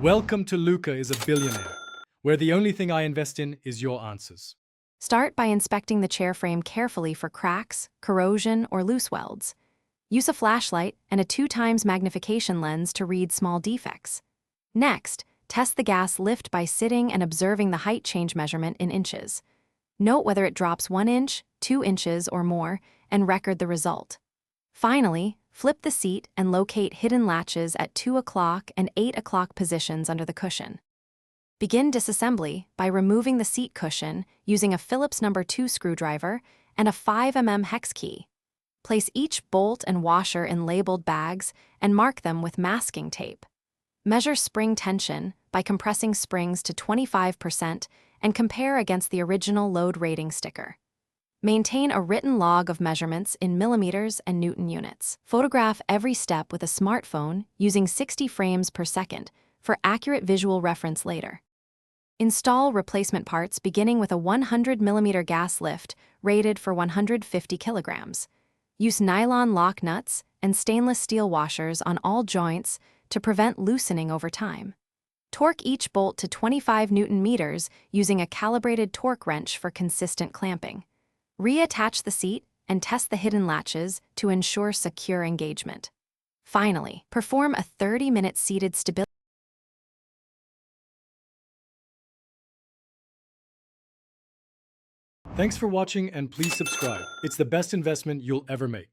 Welcome to Luca is a Billionaire, where the only thing I invest in is your answers. Start by inspecting the chair frame carefully for cracks, corrosion, or loose welds. Use a flashlight and a 2x magnification lens to read small defects. Next, test the gas lift by sitting and observing the height change measurement in inches. Note whether it drops 1 inch, 2 inches, or more, and record the result. Finally, flip the seat and locate hidden latches at 2 o'clock and 8 o'clock positions under the cushion. Begin disassembly by removing the seat cushion using a Phillips No. 2 screwdriver and a 5mm hex key. Place each bolt and washer in labeled bags and mark them with masking tape. Measure spring tension by compressing springs to 25% and compare against the original load rating sticker. Maintain a written log of measurements in millimeters and Newton units. Photograph every step with a smartphone using 60 frames per second for accurate visual reference later. Install replacement parts beginning with a 100mm gas lift rated for 150 kilograms. Use nylon lock nuts and stainless steel washers on all joints to prevent loosening over time. Torque each bolt to 25 Newton meters using a calibrated torque wrench for consistent clamping. Reattach the seat and test the hidden latches to ensure secure engagement. Finally, perform a 30-minute seated stability. Thanks for watching and please subscribe. It's the best investment you'll ever make.